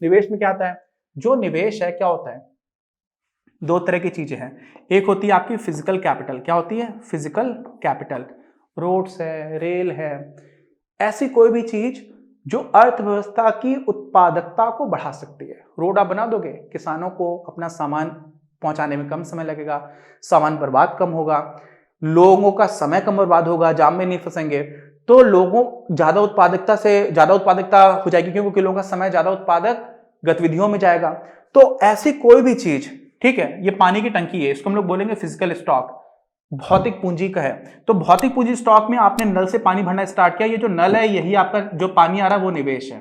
निवेश में क्या आता है? जो निवेश है क्या होता है, दो तरह की चीजें हैं। एक होती है आपकी फिजिकल कैपिटल। क्या होती है? Physical capital. रोड्स है, रेल है, ऐसी कोई भी चीज जो अर्थव्यवस्था की उत्पादकता को बढ़ा सकती है। रोड आप बना दोगे, किसानों को अपना सामान पहुंचाने में कम समय लगेगा, सामान बर्बाद कम होगा, लोगों का समय कम बर्बाद होगा, जाम में नहीं फंसेंगे, तो लोगों ज्यादा उत्पादकता हो जाएगी, क्योंकि लोगों का समय ज्यादा उत्पादक गतिविधियों में जाएगा। तो ऐसी कोई भी चीज, ठीक है, ये पानी की टंकी है, इसको हम लोग बोलेंगे फिजिकल स्टॉक, भौतिक पूंजी का है। तो भौतिक पूंजी स्टॉक में आपने नल से पानी भरना स्टार्ट किया, ये जो नल है यही आपका जो पानी आ रहा है वो निवेश है।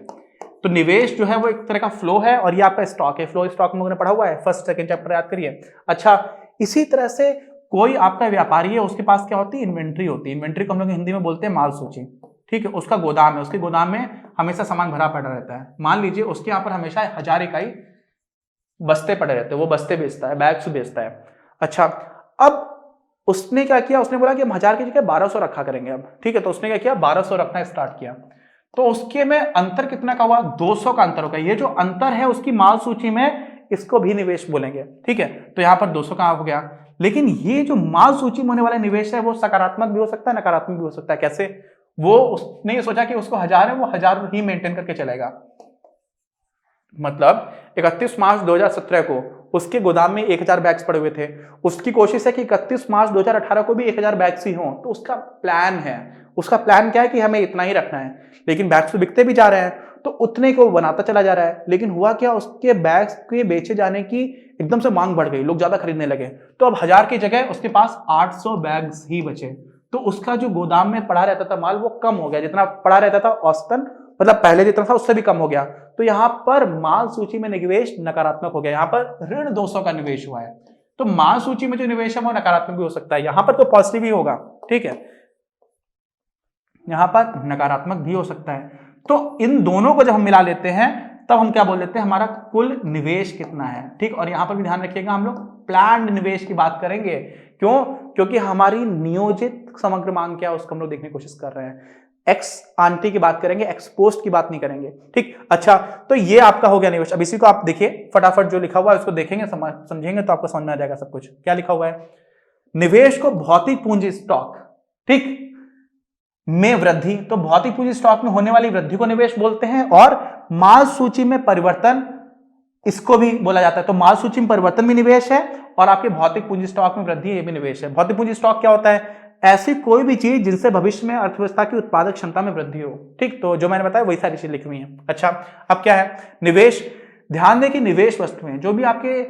तो निवेश जो है वो एक तरह का फ्लो है और ये आपका स्टॉक है। फ्लो स्टॉक में लोगों ने पढ़ा हुआ है, फर्स्ट सेकंड चैप्टर याद करिए। अच्छा, इसी तरह से कोई आपका व्यापारी है, उसके पास क्या होती है? इन्वेंट्री होती है। इन्वेंट्री को हम लोग हिंदी में बोलते हैं माल सूची, ठीक है। उसका गोदाम है, उसके गोदाम में हमेशा सामान भरा पड़ा रहता है। मान लीजिए उसके यहाँ पर हमेशा 1000 इकाई बस्ते पड़े रहते हैं, वो बस्ते बेचता है, बैग्स बेचता है। अच्छा, अब उसने क्या किया? उसने बोला कि हम 1000 की जगह 1200 रखा करेंगे अब, ठीक है। तो उसने क्या किया? 1200 रखना स्टार्ट किया। तो उसके में अंतर कितना का हुआ? 200 का अंतर होगा। ये जो अंतर है उसकी माल सूची में, इसको भी निवेश बोलेंगे, ठीक है। तो यहां पर 200 का हो गया। लेकिन ये जो माल सूची में होने वाला निवेश है वो सकारात्मक भी हो सकता है, नकारात्मक भी हो सकता है। कैसे? वो उसने ये सोचा कि उसको 1000 है, वो 1000 ही मेंटेन करके चलेगा। मतलब 31 मार्च 2017 को उसके गोदाम में 1000 बैग्स पड़े हुए थे। उसकी कोशिश है कि 31 मार्च 2018 को भी 1000 बैग्स ही हों। तो उसका प्लान है, उसका प्लान क्या है कि हमें इतना ही रखना है। लेकिन बैग्स तो बिकते भी जा रहे हैं, तो उतने को बनाता चला जा रहा है। लेकिन हुआ क्या? उसके बैग्स के बेचे जाने की एकदम से मांग बढ़ गई, लोग ज्यादा खरीदने लगे। तो अब 1000 की जगह उसके पास 800 बैग्स ही बचे। तो उसका जो गोदाम में पड़ा रहता था माल वो कम हो गया, जितना पड़ा रहता था औसतन, मतलब पहले जितना था उससे भी कम हो गया। तो यहां पर माल सूची में निवेश नकारात्मक हो गया। यहां पर ऋण 200 का निवेश हुआ है। तो माल सूची में जो निवेश है वो नकारात्मक भी हो सकता है, यहां पर तो पॉजिटिव ही होगा, ठीक है, यहां पर नकारात्मक भी हो सकता है। तो इन दोनों को जब हम मिला लेते हैं तब हम क्या बोल देते हैं? हमारा कुल निवेश कितना है, ठीक। और यहां पर भी ध्यान रखिएगा, हम लोग प्लान्ड निवेश की बात करेंगे। क्यों? क्योंकि हमारी नियोजित समग्र मांग क्या है उसको हम लोग देखने की कोशिश कर रहे हैं। एक्स आंटी की बात करेंगे, एक्स पोस्ट की बात नहीं करेंगे, ठीक। अच्छा, तो ये आपका हो गया निवेश। अब इसी को आप देखिए फटाफट, जो लिखा हुआ है उसको देखेंगे, समझेंगे तो आपको समझ में आ जाएगा सब कुछ। क्या लिखा हुआ है? निवेश को भौतिक पूंजी स्टॉक, ठीक, में वृद्धि, तो भौतिक पूंजी स्टॉक में होने वाली वृद्धि को निवेश बोलते हैं। और माल सूची में परिवर्तन, इसको भी बोला जाता है। तो माल सूची में परिवर्तन भी निवेश है और आपके भौतिक पूंजी स्टॉक में वृद्धि, ये भी निवेश है। भौतिक पूंजी स्टॉक क्या होता है? ऐसी कोई भी चीज जिनसे भविष्य में अर्थव्यवस्था की उत्पादक क्षमता में वृद्धि हो, ठीक। तो जो मैंने बताया वही सारी चीज लिखी हुई है। अच्छा, अब क्या है? निवेश। ध्यान दें कि निवेश वस्तुएं, जो भी आपके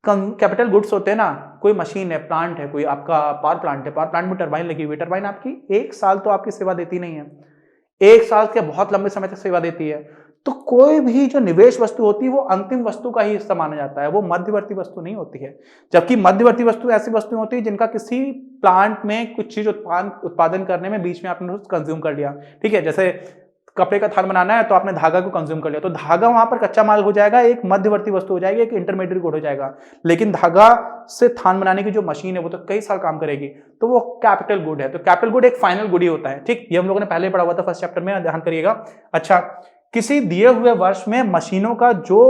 कैपिटल गुड्स होते हैं ना, कोई मशीन है, प्लांट है, कोई आपका पावर प्लांट है, पावर प्लांट में टरबाइन लगी हुई है, टरबाइन आपकी 1 साल तो आपकी सेवा देती नहीं है, 1 साल के बहुत लंबे समय तक सेवा देती है। तो कोई भी जो निवेश वस्तु होती है वो अंतिम वस्तु का ही हिस्सा माना जाता है, वो मध्यवर्ती वस्तु नहीं होती है। जबकि मध्यवर्ती वस्तु ऐसी वस्तु होती है जिनका किसी प्लांट में कुछ चीज उत्पादन करने में बीच में आपने कंज्यूम कर लिया, ठीक है। जैसे कपड़े का थान बनाना है तो आपने धागा को कंज्यूम कर लिया, तो धागा वहां पर कच्चा माल हो जाएगा, एक मध्यवर्ती वस्तु हो जाएगी, एक इंटरमीडिएट गुड हो जाएगा। लेकिन धागा से थान बनाने की जो मशीन है वो तो कई साल काम करेगी, तो वो कैपिटल गुड है। तो कैपिटल गुड एक फाइनल गुड ही होता है, ठीक। ये हम लोगों ने पहले पढ़ा हुआ था फर्स्ट चैप्टर में, ध्यान करिएगा। अच्छा, किसी दिए हुए वर्ष में मशीनों का जो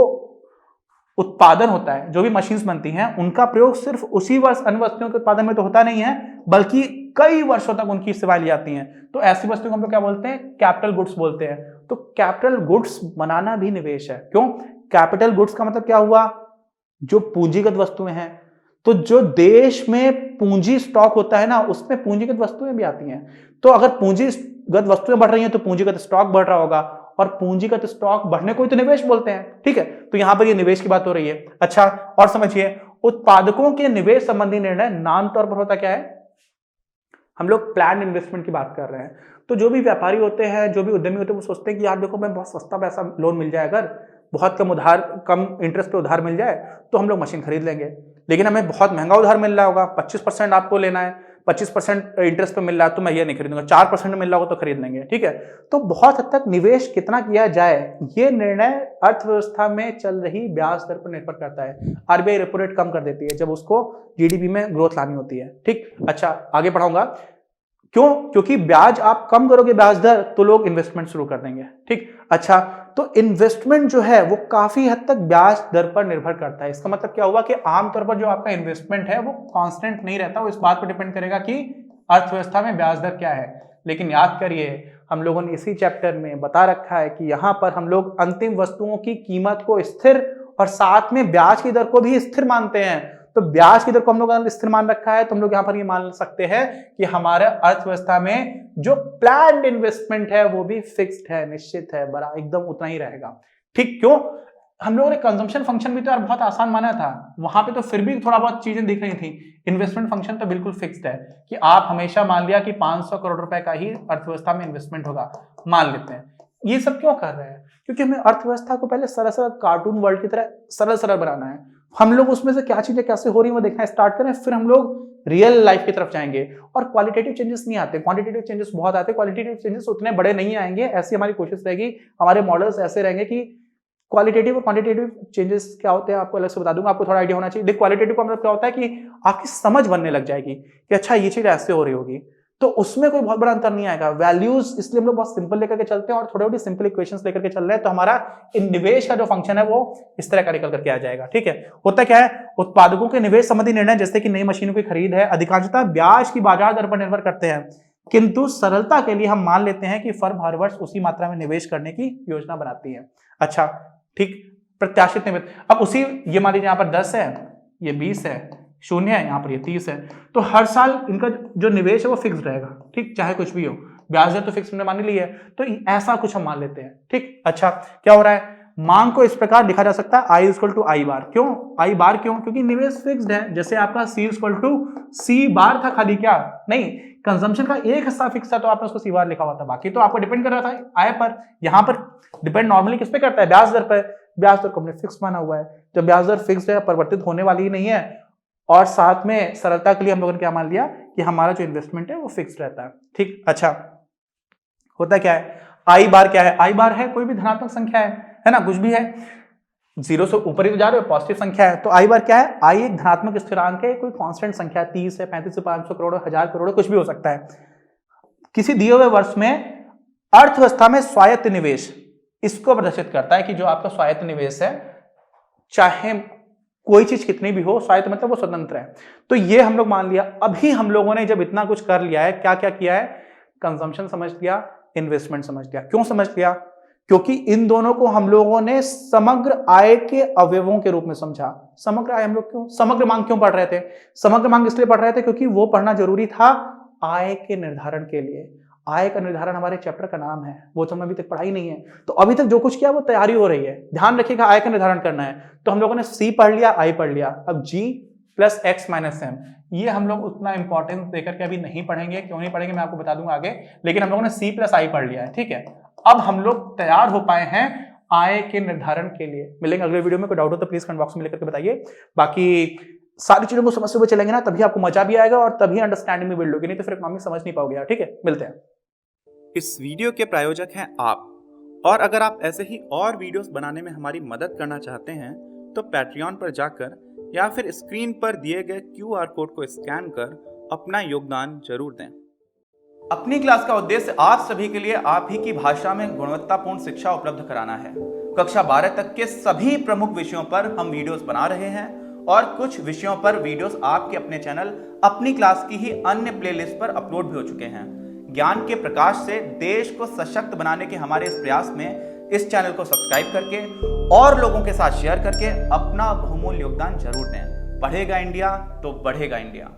उत्पादन होता है, जो भी मशीन्स बनती हैं, उनका प्रयोग सिर्फ उसी वर्ष अन्य वस्तुओं के उत्पादन में तो होता नहीं है, बल्कि कई वर्षों तक उनकी सेवाएं ली जाती हैं। तो ऐसी वस्तुओं को हम लोग क्या बोलते हैं? कैपिटल गुड्स बोलते हैं। तो कैपिटल गुड्स बनाना भी निवेश है। क्यों? कैपिटल गुड्स का मतलब क्या हुआ? जो पूंजीगत वस्तुएं हैं। तो जो देश में पूंजी स्टॉक होता है ना, उसमें पूंजीगत वस्तुएं भी आती हैं। तो अगर पूंजीगत वस्तुएं बढ़ रही हैं तो पूंजीगत स्टॉक बढ़ रहा होगा, और पूंजीगत स्टॉक बढ़ने को ही तो निवेश बोलते हैं, ठीक है। तो यहां पर ये निवेश की बात हो रही है। अच्छा, और समझिए, उत्पादकों के निवेश संबंधी निर्णय नाम तौर पर होता क्या है? हम लोग प्लान इन्वेस्टमेंट की बात कर रहे हैं। तो जो भी व्यापारी होते हैं, जो भी उद्यमी होते हैं, वो सोचते हैं कि यार देखो, मैं बहुत सस्ता पैसा लोन मिल जाए, अगर बहुत कम इंटरेस्ट पे उधार मिल जाए तो हम लोग मशीन खरीद लेंगे। लेकिन हमें बहुत महंगा उधार मिल रहा होगा, 25% आपको लेना है, 25% इंटरेस्ट पे मिल रहा है तो मैं ये नहीं खरीदूंगा, 4% मिल रहा होगा तो खरीद लेंगे, ठीक है। तो बहुत हद तक निवेश कितना किया जाए ये निर्णय अर्थव्यवस्था में चल रही ब्याज दर पर निर्भर करता है। आरबीआई रेपो रेट कम कर देती है जब उसको जीडीपी में ग्रोथ लानी होती है, ठीक। अच्छा, आगे पढ़ाऊंगा। क्यों? क्योंकि ब्याज आप कम करोगे ब्याज दर तो लोग इन्वेस्टमेंट शुरू कर देंगे, ठीक। अच्छा, तो इन्वेस्टमेंट जो है वो काफी हद तक ब्याज दर पर निर्भर करता है। इसका मतलब क्या हुआ कि आमतौर पर जो आपका इन्वेस्टमेंट है वो कांस्टेंट नहीं रहता, वो इस बात पर डिपेंड करेगा कि अर्थव्यवस्था में ब्याज दर क्या है। लेकिन याद करिए, हम लोगों ने इसी चैप्टर में बता रखा है कि यहां पर हम लोग अंतिम वस्तुओं की कीमत को स्थिर और साथ में ब्याज की दर को भी स्थिर मानते हैं। तो ब्याज की दर को हम लोग अगर स्थिर मान रखा है तो हम लोग यहां पर ये मान सकते हैं कि हमारे अर्थव्यवस्था में जो प्लान्ड इन्वेस्टमेंट है वो भी फिक्स्ड है, निश्चित है, बड़ा एकदम उतना ही रहेगा, ठीक। क्यों? हम लोगों ने कंजम्पशन फंक्शन भी तो यार बहुत आसान माना था, वहां पे तो फिर भी थोड़ा बहुत चीजें दिख रही थी। इन्वेस्टमेंट फंक्शन तो बिल्कुल फिक्स्ड है कि आप हमेशा मान लिया कि 500 करोड़ रुपए का ही अर्थव्यवस्था में इन्वेस्टमेंट होगा, मान लेते हैं। ये सब क्यों कर रहे हैं? क्योंकि हमें अर्थव्यवस्था को पहले सरल सरल कार्टून वर्ल्ड की तरह सरल सरल बनाना है। हम लोग उसमें से क्या चीजें कैसे हो रही है वो देखना स्टार्ट करें, फिर हम लोग रियल लाइफ की तरफ जाएंगे। और क्वालिटेटिव चेंजेस नहीं आते, क्वांटिटेटिव चेंजेस बहुत आते हैं, क्वालिटेटिव चेंजेस उतने बड़े नहीं आएंगे। ऐसी हमारी कोशिश रहेगी, हमारे मॉडल्स ऐसे रहेंगे कि क्वालिटेटिव और क्वांटिटेटिव चेंजेस क्या होते हैं आपको अलग से बता दूंगा, आपको थोड़ा आइडिया होना चाहिए। देखिए, क्वालिटेटिव का मतलब क्या होता है कि आपकी समझ बनने लग जाएगी कि अच्छा ये चीज ऐसे हो रही होगी, तो उसमें कोई बहुत बड़ा अंतर नहीं आएगा। वैल्यूज इसलिए हम लोग बहुत सिंपल लेकर के चलते हैं और थोड़ी थोड़ी सिंपल इक्वेशंस लेकर के चल रहे हैं, तो हमारा इन निवेश का जो फंक्शन है वो इस तरह का निकल करके आ जाएगा, ठीक है। होता क्या है, उत्पादकों के निवेश संबंधी निर्णय जैसे कि नई मशीनों की खरीद है अधिकांशतः ब्याज की बाजार दर पर निर्भर करते हैं, किंतु सरलता के लिए हम मान लेते हैं कि फर्म हर वर्ष उसी मात्रा में निवेश करने की योजना बनाती है। अच्छा, ठीक, प्रत्याशित निवेश। अब उसी, ये मान लीजिए यहाँ पर 10 है, ये 20 है, 0 है, यहाँ पर ये 30 है, तो हर साल इनका जो निवेश है वो फिक्स रहेगा, ठीक, चाहे कुछ भी हो। ब्याज दर तो फिक्स हमने मान ली है, तो ऐसा कुछ हम मान लेते हैं, ठीक। अच्छा, क्या हो रहा है, मांग को इस प्रकार लिखा जा सकता है आई इक्वल टू आई बार। क्यों आई बार? क्यों? क्योंकि निवेश फिक्स्ड है। जैसे आपका सी इक्वल टू सी बार था, खाली क्या नहीं, कंजम्पशन का एक हिस्सा फिक्स था तो आपने उसको सी बार लिखा हुआ था, बाकी तो आपको डिपेंड कर रहा था आय पर। यहां पर डिपेंड नॉर्मली किस पे करता है? ब्याज दर पर। ब्याज दर को हमने फिक्स माना हुआ है, जब ब्याज दर फिक्स है, परिवर्तित होने वाली ही नहीं है, और साथ में सरलता के लिए हम लोगों ने क्या मान लिया कि हमारा जो इन्वेस्टमेंट है वो फिक्स रहता है, ठीक। अच्छा, होता क्या है, आई बार क्या है? आई बार है कोई भी धनात्मक संख्या है ना, कुछ भी है, 0 से ऊपर ही तो जा रहे हो, पॉजिटिव संख्या है, तो आई बार क्या है? आई एक धनात्मक स्थिरांक है, कोई कांस्टेंट संख्या, 30 है, 35 से 500 करोड़, 1000 करोड़, कुछ भी हो सकता है। किसी दिए हुए वर्ष में अर्थव्यवस्था में स्वायत्त निवेश इसको प्रदर्शित करता है कि जो आपका स्वायत्त निवेश है, चाहे कोई चीज कितनी भी हो, स्वायत्त मतलब वो स्वतंत्र है। तो ये हम लोग मान लिया। अभी हम लोगों ने जब इतना कुछ कर लिया है, क्या क्या किया है, कंजम्पशन समझ लिया, इन्वेस्टमेंट समझ लिया। क्यों समझ लिया? क्योंकि इन दोनों को हम लोगों ने समग्र आय के अवयवों के रूप में समझा। समग्र आय हम लोग क्यों, समग्र मांग क्यों पढ़ रहे थे? समग्र मांग इसलिए पढ़ रहे थे क्योंकि वो पढ़ना जरूरी था आय के निर्धारण के लिए। आय का निर्धारण हमारे चैप्टर का नाम है, वो तो हमने अभी तक पढ़ाई नहीं है, तो अभी तक जो कुछ किया वो तैयारी हो रही है। ध्यान रखिएगा, आय का निर्धारण करना है, तो हम लोगों ने सी पढ़ लिया, आई पढ़ लिया। अब जी प्लस एक्स माइनस एम, ये हम लोग उतना इंपॉर्टेंस देकर के अभी नहीं पढ़ेंगे। क्यों नहीं पढ़ेंगे मैं आपको बता दूंगा आगे, लेकिन हम लोगों ने सी प्लस आई पढ़ लिया है, ठीक है। अब हम लोग तैयार हो पाए हैं आय के निर्धारण के लिए। मिलेंगे अगले वीडियो में, कोई डाउट हो तो प्लीज कमेंट बॉक्स में लिख करके बताइए। बाकी सारी चीजों को समझते हुए चलेंगे ना, तभी आपको मजा भी आएगा और तभी अंडरस्टैंडिंग भी बिल्ड होगी, नहीं तो फिर इकोनॉमिक्स समझ नहीं पाओगे यार, ठीक है। मिलते हैं। इस वीडियो के प्रायोजक हैं आप, और अगर आप ऐसे ही और वीडियोस बनाने में हमारी मदद करना चाहते हैं तो पैट्रियन पर जाकर या फिर स्क्रीन पर दिए गए QR कोड को स्कैन कर अपना योगदान जरूर दें। अपनी क्लास का उद्देश्य आप सभी के लिए आप ही की भाषा में गुणवत्तापूर्ण शिक्षा उपलब्ध कराना है। कक्षा 12 तक के सभी प्रमुख विषयों पर हम वीडियोस बना रहे हैं और कुछ विषयों पर वीडियोस आपके अपने चैनल अपनी क्लास की ही अन्य प्लेलिस्ट पर अपलोड भी हो चुके हैं। ज्ञान के प्रकाश से देश को सशक्त बनाने के हमारे इस प्रयास में इस चैनल को सब्सक्राइब करके और लोगों के साथ शेयर करके अपना बहुमूल्य योगदान जरूर दें। पढ़ेगा इंडिया तो बढ़ेगा इंडिया।